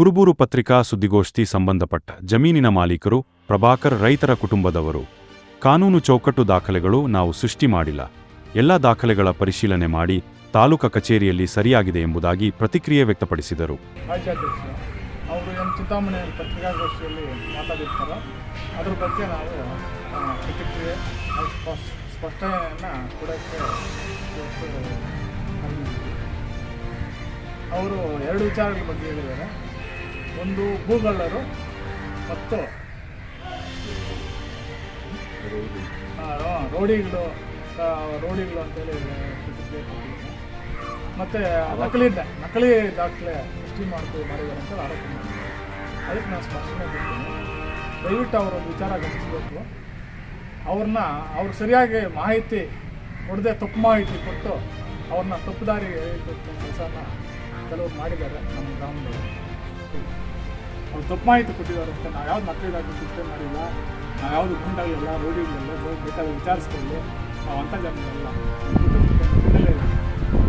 ಕುರುಬೂರು ಪತ್ರಿಕಾ ಸುದ್ದಿಗೋಷ್ಠಿ ಸಂಬಂಧಪಟ್ಟ ಜಮೀನಿನ ಮಾಲೀಕರು ಪ್ರಭಾಕರ್ ರೈತರ ಕುಟುಂಬದವರು. ಕಾನೂನು ಚೌಕಟ್ಟು ದಾಖಲೆಗಳು ನಾವು ಸೃಷ್ಟಿ ಮಾಡಿಲ್ಲ. ಎಲ್ಲ ದಾಖಲೆಗಳ ಪರಿಶೀಲನೆ ಮಾಡಿ ತಾಲೂಕಾ ಕಚೇರಿಯಲ್ಲಿ ಸರಿಯಾಗಿದೆ ಎಂಬುದಾಗಿ ಪ್ರತಿಕ್ರಿಯೆ ವ್ಯಕ್ತಪಡಿಸಿದರು. ರಾಜ್ಯಾಧ್ಯಕ್ಷರು ಅವರು ಚಿಂತಾಮಣಿ ಪತ್ರಿಕಾಗೋಷ್ಠಿಯಲ್ಲಿ ಮಾತಾಡಿರ್ತಾರೋ ಅದ್ರ ಬಗ್ಗೆ ನಾವು ಪ್ರತಿಕ್ರಿಯೆ ಸ್ಪಷ್ಟನೆಯನ್ನು ಕೊಡೋಕ್ಕೆ ಅವರು ಎರಡು ವಿಚಾರಗಳ ಬಗ್ಗೆ ಹೇಳಿದ್ದಾರೆ. ಒಂದು ಭೂಗಳ್ಳರು ಮತ್ತು ರೋಡಿಗಳು ಅಂತೇಳಿ ಪ್ರತಿಕ್ರಿಯೆ ಕೊಟ್ಟಿದ್ದಾರೆ. ಮತ್ತು ನಕಲಿ ದಾಖಲೆ ಸೃಷ್ಟಿ ಮಾಡಿದ್ದಾರೆ ಅಂತ ಆರೋಪ ಮಾಡಿದ್ದಾರೆ. ಅದಕ್ಕೆ ನಾನು ಸ್ಪಷ್ಟನೆ ಕೊಡ್ತೀನಿ. ದಯವಿಟ್ಟು ಅವರೊಂದು ವಿಚಾರ ಗಮನಿಸಬೇಕು. ಅವ್ರು ಸರಿಯಾಗಿ ಮಾಹಿತಿ ಕೊಡದೆ ತಪ್ಪು ಮಾಹಿತಿ ಕೊಟ್ಟು ಅವ್ರನ್ನ ತಪ್ಪು ದಾರಿಗೆ ಎಳೆಯುವಂಥ ಕೆಲಸನ ಕೆಲವರು ಮಾಡಿದ್ದಾರೆ. ನಮ್ಮ ಗ್ರಾಮದಲ್ಲಿ ಅವ್ರು ತಪ್ಪು ಮಾಹಿತಿ ಕೊಟ್ಟಿದ್ದಾರೆ ಅಂತ ನಾವು ಯಾವ್ದು ನಕಲಿ ದಾಖಲೆ ಸೃಷ್ಟಿ ಮಾಡಿಲ್ಲ, ನಾವು ಯಾವುದು ಗುಂಡಾಗಲಿಲ್ಲ, ರೋಡಿಗಳೆಲ್ಲ ಬೇಕಾದ್ರೆ ವಿಚಾರಿಸ್ಕೊಳ್ಳಿ, ನಾವು ಅಂಥ ಜನ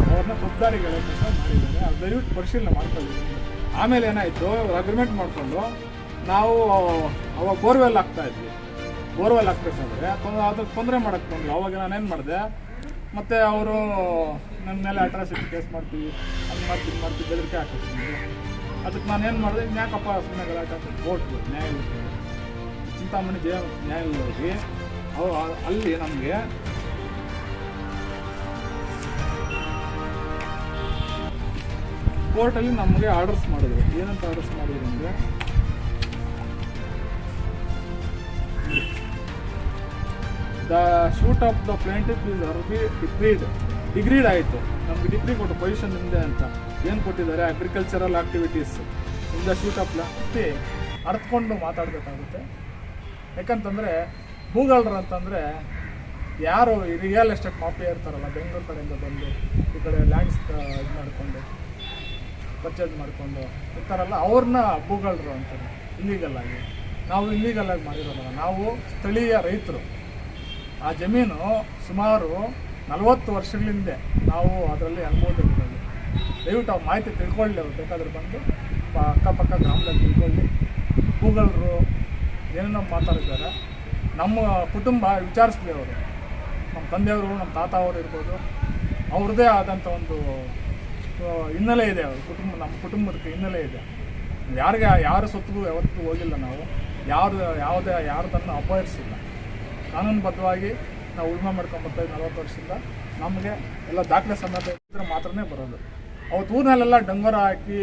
ಅವ್ರನ್ನ ತಪ್ಪು ದಾರಿಗೆ ಎಳೆಯೋ ಕೆಲಸ ಮಾಡಿದ್ದಾರೆ. ಅದು ದಯವಿಟ್ಟು ಪರಿಶೀಲನೆ ಮಾಡ್ಕೊಳ್ಳಿ. ಆಮೇಲೆ ಏನಾಯಿತು, ಅಗ್ರಿಮೆಂಟ್ ಮಾಡಿಕೊಂಡು ನಾವು ಅವಾಗ ಬೋರ್ವೆಲ್ ಹಾಕ್ತಾಯಿದ್ವಿ. ಬೋರ್ವೆಲ್ ಹಾಕ್ಬೇಕಾದ್ರೆ ಅದಕ್ಕೆ ತೊಂದರೆ ಮಾಡೋಕ್ಕೆ ಬಂದರು. ಅವಾಗ ನಾನೇನು ಮಾಡಿದೆ, ಮತ್ತು ಅವರು ನನ್ನ ಮೇಲೆ ಅಟ್ರಾಸಿಟಿ ಕೇಸ್ ಮಾಡ್ತೀವಿ, ಅದು ಮಾಡ್ತೀವಿ ಬೆದರಿಕೆ ಹಾಕಿರ್ತೀನಿ. ಅದಕ್ಕೆ ನಾನೇನು ಮಾಡಿದೆ, ಯಾಕಪ್ಪ ಸುಮ್ಮನೆ ಗಲಾಟೆ ಹಾಕಿ ಕೋರ್ಟ್ಗೆ ನ್ಯಾಯಾಲಯಕ್ಕೆ ಚಿಂತಾಮಣಿ ನ್ಯಾಯಾಲಯದಲ್ಲಿ ಅಲ್ಲಿ ನಮಗೆ ಕೋರ್ಟಲ್ಲಿ ನಮಗೆ ಆರ್ಡರ್ಸ್ ಮಾಡಿದ್ರು. ಏನಂತ ಆರ್ಡರ್ಸ್ ಮಾಡಿದ್ರು ಅಂದರೆ, the suit of the plaintiff is decreed ಆಯಿತು. ನಮಗೆ ಡಿಗ್ರಿ ಕೊಟ್ಟು ಪೊಸಿಷನ್ ಇದೆ ಅಂತ ಏನು ಕೊಟ್ಟಿದ್ದಾರೆ, agricultural activities in the suit of plaintiff ಅರ್ಥಕೊಂಡು ಮಾತಾಡಬೇಕಾಗುತ್ತೆ. ಯಾಕಂತಂದರೆ ಭೂಗಳ್ಳರು ಅಂತಂದರೆ ಯಾರು ಈ ರಿಯಲ್ ಎಸ್ಟೇಟ್ ಮಾಫಿಯಾ ಇರ್ತಾರಲ್ಲ, ಬೆಂಗಳೂರು ಕಡೆಯಿಂದ ಬಂದು ಈ ಕಡೆ ಲ್ಯಾಂಡ್ಸ್ ಇದು ಮಾಡಿಕೊಂಡು ಪರ್ಚೇಸ್ ಮಾಡಿಕೊಂಡು ಇರ್ತಾರಲ್ಲ, ಅವ್ರನ್ನ ಭೂಗಳ್ಳರು ಅಂತಾರೆ. ಇಲ್ಲೀಗಲ್ಲಾಗಿ ನಾವು ಇಲ್ಲೀಗಲ್ಲಾಗಿ ಮಾಡಿರೋಲ್ಲ. ನಾವು ಸ್ಥಳೀಯ ರೈತರು. ಆ ಜಮೀನು ಸುಮಾರು 40 ವರ್ಷಗಳಿಂದ ನಾವು ಅದರಲ್ಲಿ ಅನುಭವದಲ್ಲಿರೋದು. ದಯವಿಟ್ಟು ಅವ್ರು ಮಾಹಿತಿ ತಿಳ್ಕೊಳ್ಳಿ. ಅವ್ರು ಬೇಕಾದ್ರೆ ಬಂದು ಅಕ್ಕಪಕ್ಕ ಗ್ರಾಮದಲ್ಲಿ ತಿಳ್ಕೊಳ್ಳಿ. ಭೂಗಳ್ಳರು ಏನೇನೋ ಮಾತಾಡಿದ್ದಾರೆ. ನಮ್ಮ ಕುಟುಂಬ ವಿಚಾರಿಸ್ಲಿ. ಅವರು ನಮ್ಮ ತಂದೆಯವರು, ನಮ್ಮ ತಾತ ಅವರು ಇರ್ಬೋದು, ಅವ್ರದ್ದೇ ಆದಂಥ ಒಂದು ಹಿನ್ನೆಲೆ ಇದೆ. ಅವ್ರ ಕುಟುಂಬ, ನಮ್ಮ ಕುಟುಂಬದಕ್ಕೆ ಹಿನ್ನೆಲೆ ಇದೆ. ಯಾರ ಸೊತ್ತಿಗೂ ಯಾವತ್ತೂ ಹೋಗಿಲ್ಲ. ನಾವು ಯಾರ್ದನ್ನು ಅಪಹರಿಸಿಲ್ಲ. ಕಾನೂನುಬದ್ಧವಾಗಿ ನಾವು ಉಳ್ಮೆ ಮಾಡ್ಕೊಂಡ್ಬರ್ತಾಯಿದ್ವಿ 40 ವರ್ಷದಿಂದ. ನಮಗೆ ಎಲ್ಲ ದಾಖಲೆ ಸಮೇತ ಇದ್ರೆ ಮಾತ್ರನೇ ಬರೋದು. ಅವತ್ತು ಊರಿನಲ್ಲೆಲ್ಲ ಡಂಗರ ಹಾಕಿ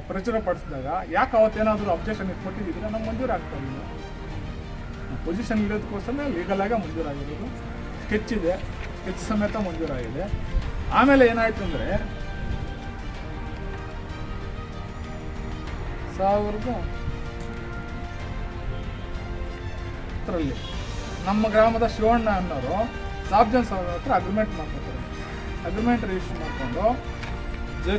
ಪ್ರಚುರ ಪಡಿಸಿದಾಗ ಯಾಕೆ ಅವತ್ತೇನಾದರೂ ಅಬ್ಜೆಕ್ಷನ್ ಇಟ್ಕೊಟ್ಟಿದ್ದರೆ ನಮ್ಮ ಮಂಜೂರು ಆಗ್ತಾಯಿಲ್ಲ. ಪೊಸಿಷನ್ ಇರೋದಕ್ಕೋಸ್ಕರ ಲೀಗಲಾಗೆ ಮಂಜೂರಾಗಿರೋದು. ಸ್ಕೆಚ್ ಇದೆ, ಸ್ಕೆಚ್ ಸಮೇತ ಮಂಜೂರಾಗಿದೆ. ಆಮೇಲೆ ಏನಾಯಿತು ಅಂದರೆ 1000ರಲ್ಲಿ ನಮ್ಮ ಗ್ರಾಮದ ಶಿವಣ್ಣ ಅನ್ನೋರು ಸಾಬ್ಜನ್ ಸಾಹೇಬ್ರ ಹತ್ರ ಅಗ್ರಿಮೆಂಟ್ ಮಾಡ್ಕೊತಾರೆ. ಅಗ್ರಿಮೆಂಟ್ ರಿಜಿಸ್ಟರ್ ಮಾಡಿಕೊಂಡು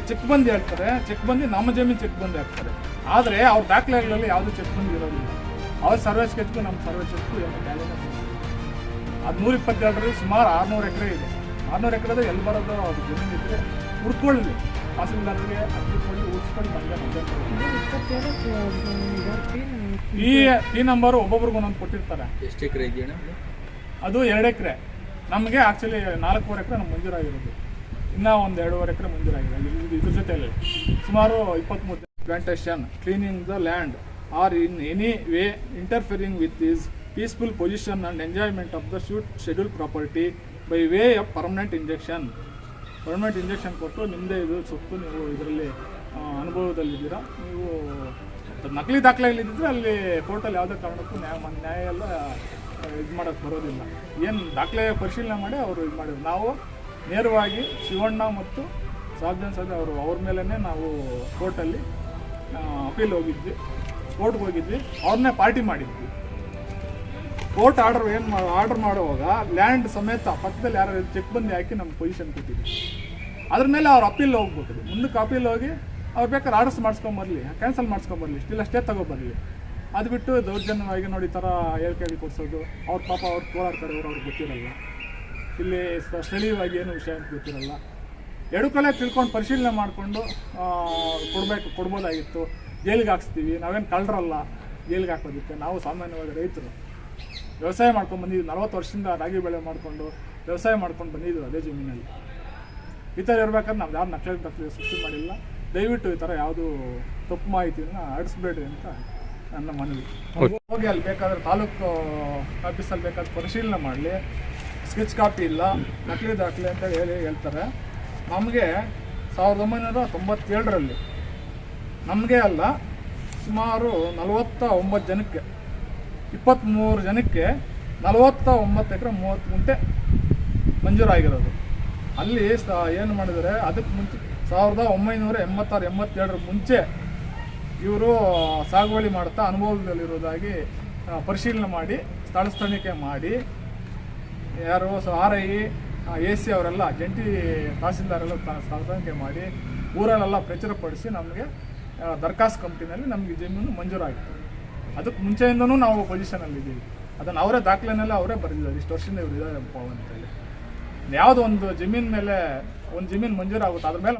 ಚೆಕ್ ಬಂದಿ ಹೇಳ್ತಾರೆ. ಚೆಕ್ ಬಂದಿ ನಮ್ಮ ಜಮೀನು ಚೆಕ್ ಬಂದಿ ಹಾಕ್ತಾರೆ. ಆದರೆ ಅವ್ರ ದಾಖಲೆಗಳಲ್ಲಿ ಯಾವುದೂ ಚೆಕ್ ಬಂದಿ ಇರೋದಿಲ್ಲ. ಅವ್ರ ಸರ್ವೆ ಸ್ಕೆಚ್ಗೂ ನಮ್ಮ ಸರ್ವೆ ಸ್ಕೆಚ್ಗೂ ಏನು ಟ್ಯಾಲಿನೇ ಅದು 122ರಲ್ಲಿ ಸುಮಾರು 600 ಎಕರೆ ಇದೆ. 600 ಎಕರೆದ ಎಲ್ಲಿ ಬರೋದು ಅದು ಜಮೀನು ಇದ್ದರೆ ಹುಡ್ಕೊಳ್ಳಿ. ತಹಸೀಲ್ದಾರ್ಗೆ ಅರ್ಜಿಕೊಳ್ಳಿ, ಉಳಿಸ್ಕೊಂಡು ಈ ನಂಬರು ಒಬ್ಬೊಬ್ರಿಗೆ ಒಂದೊಂದು ಕೊಟ್ಟಿರ್ತಾರೆ. ಎಷ್ಟು ಎಕರೆ ಇದೆಯಾ? ಅದು 2 ಎಕರೆ. ನಮಗೆ ಆ್ಯಕ್ಚುಲಿ 4.25 ಎಕರೆ ನಮ್ಮ ಮಂಜೂರಾಗಿರೋದು. ಇನ್ನೂ ಒಂದು 2.5 ಎಕರೆ ಮಂಜೂರಾಗಿದೆ. ಇದ್ರ ಜೊತೆಯಲ್ಲಿ ಸುಮಾರು 23 plantation cleaning the land or in any way interfering with his peaceful possession and enjoyment of the schedule property by way of permanent injunction ಕೊಟ್ಟು ನಿಮ್ಮದೇ ಇದು ಸೊತ್ತು ನೀವು ಇದರಲ್ಲಿ ಅನುಭವದಲ್ಲಿದ್ದೀರಾ. ನೀವು ನಕಲಿ ದಾಖಲೆಗಳಿದ್ದರೆ ಅಲ್ಲಿ ಕೋರ್ಟಲ್ಲಿ ಯಾವುದೇ ಕಾರಣಕ್ಕೂ ನ್ಯಾಯ ಎಲ್ಲ ಇದು ಮಾಡೋಕ್ಕೆ ಬರೋದಿಲ್ಲ. ಏನು ದಾಖಲೆ ಪರಿಶೀಲನೆ ಮಾಡಿ ಅವರು ಇದು ಮಾಡಿದ್ರು. ನಾವು ನೇರವಾಗಿ ಶಿವಣ್ಣ ಮತ್ತು ಸಾಬ್ಜನ್ ಸಾಹೇಬ್ ಅವ್ರ ಮೇಲೇ ನಾವು ಕೋರ್ಟಲ್ಲಿ ಅಪೀಲ್ ಕೋರ್ಟ್ಗೆ ಹೋಗಿದ್ವಿ. ಅವ್ರನ್ನೇ ಪಾರ್ಟಿ ಮಾಡಿದ್ವಿ. ಕೋರ್ಟ್ ಆರ್ಡರ್ ಮಾಡುವಾಗ ಲ್ಯಾಂಡ್ ಸಮೇತ ಪಕ್ಕದಲ್ಲಿ ಯಾರು ಚೆಕ್ ಬಂದು ಹಾಕಿ ನಮ್ಮ ಪೊಸಿಷನ್ ಕೊಟ್ಟಿದ್ವಿ. ಅದ್ರ ಮೇಲೆ ಅವ್ರು ಅಪೀಲ್ ಹೋಗ್ಬೇಕು. ಮುಂದಕ್ಕೆ ಅಪೀಲ್ ಹೋಗಿ ಅವ್ರು ಬೇಕಾದ್ರೆ ಆರ್ಡರ್ಸ್ ಮಾಡಿಸ್ಕೊಂಬರಲಿ, ಕ್ಯಾನ್ಸಲ್ ಮಾಡಿಸ್ಕೊಂಬರಲಿ, ಸ್ಟಿಲ್ ಅಷ್ಟೇ ತಗೊಬರಲಿ. ಅದು ಬಿಟ್ಟು ದೌರ್ಜನ್ಯವಾಗಿ ನೋಡಿ ಥರ ಹೇಳಿಕೆಗಳು ಕೊಡಿಸೋದು. ಅವ್ರ ಪಾಪ ಅವ್ರು ಕೋಲಾರ ಕಡೆಯವರು ಅವ್ರಿಗೆ ಗೊತ್ತಿರಲ್ಲ. ಇಲ್ಲಿ ಸ್ಥಳೀಯವಾಗಿ ಏನು ವಿಷಯ ಅಂತ ಗೊತ್ತಿರಲ್ಲ. ಎಡುಕಲೆ ತಿಳ್ಕೊಂಡು ಪರಿಶೀಲನೆ ಮಾಡಿಕೊಂಡು ಕೊಡ್ಬೋದಾಗಿತ್ತು. ಜೈಲಿಗೆ ಹಾಕ್ಸ್ತೀವಿ, ನಾವೇನು ಕಳ್ಳರಲ್ಲ ಜೈಲಿಗೆ ಹಾಕೋದಕ್ಕೆ. ನಾವು ಸಾಮಾನ್ಯವಾಗಿ ರೈತರು ವ್ಯವಸಾಯ ಮಾಡ್ಕೊಂಡು ಬಂದಿದ್ದೀವಿ. 40 ವರ್ಷದಿಂದ ರಾಗಿ ಬೆಳೆ ಮಾಡಿಕೊಂಡು ವ್ಯವಸಾಯ ಮಾಡ್ಕೊಂಡು ಬಂದಿದ್ದೀವಿ ಅದೇ ಜಮೀನಲ್ಲಿ. ಈ ಥರ ಇರ್ಬೇಕಾದ್ರೆ ನಾವು ಯಾರು ನಕಲಿ ಸೃಷ್ಟಿ ಮಾಡಿಲ್ಲ. ದಯವಿಟ್ಟು ಈ ಥರ ಯಾವುದು ತಪ್ಪು ಮಾಹಿತಿಯನ್ನು ಹರಡಿಸ್ಬೇಡ್ರಿ ಅಂತ ನನ್ನ ಮನವಿ. ಹೋಗಿ ಅಲ್ಲಿ ಬೇಕಾದ್ರೆ ತಾಲೂಕು ಆಫೀಸಲ್ಲಿ ಬೇಕಾದ್ರೆ ಪರಿಶೀಲನೆ ಮಾಡಲಿ. ಸ್ಕೆಚ್ ಕಾಪಿ ಇಲ್ಲ, ನಕಲಿ ದಾಖಲೆ ಅಂತ ಹೇಳ್ತಾರೆ. ನಮಗೆ 1997ರಲ್ಲಿ ನಮಗೆ ಅಲ್ಲ, ಸುಮಾರು 49 ಜನಕ್ಕೆ 23 ಜನಕ್ಕೆ 49 ಎಕರೆ 30 ಗುಂಟೆ ಮಂಜೂರಾಗಿರೋದು. ಅಲ್ಲಿ ಏನು ಮಾಡಿದರೆ ಅದಕ್ಕೆ ಮುಂಚೆ 1986-87 ಮುಂಚೆ ಇವರು ಸಾಗುವಳಿ ಮಾಡ್ತಾ ಅನುಭವದಲ್ಲಿರೋದಾಗಿ ಪರಿಶೀಲನೆ ಮಾಡಿ ಸ್ಥಳ ತನಿಖೆ ಮಾಡಿ ಯಾರು RI AC ಅವರೆಲ್ಲ ಜಂಟಿ ತಹಸೀಲ್ದಾರೆಲ್ಲ ಸ್ಥಳ ತನಿಖೆ ಮಾಡಿ ಊರಲ್ಲೆಲ್ಲ ಪ್ರಚುರಪಡಿಸಿ ನಮಗೆ ದರ್ಖಾಸ್ತು ಕಮಿಟಿನಲ್ಲಿ ನಮಗೆ ಜಮೀನು ಮಂಜೂರಾಗಿತ್ತು. ಅದಕ್ಕೆ ಮುಂಚೆಯಿಂದನೂ ನಾವು ಪೊಸಿಷನಲ್ಲಿದ್ದೀವಿ. ಅದನ್ನು ಅವರೇ ದಾಖಲೆನೆಲ್ಲ ಅವರೇ ಬರೆದಿದ್ದಾರೆ, ಇಷ್ಟು ವರ್ಷದಿಂದ ಇವರು ಇದ್ದಾರೆ ಅಂತೇಳಿ. ಯಾವುದೋ ಒಂದು ಜಮೀನು ಮೇಲೆ ಒಂದು ಜಮೀನು ಮಂಜೂರಾಗುತ್ತೆ, ಅದ್ರ ಮೇಲೆ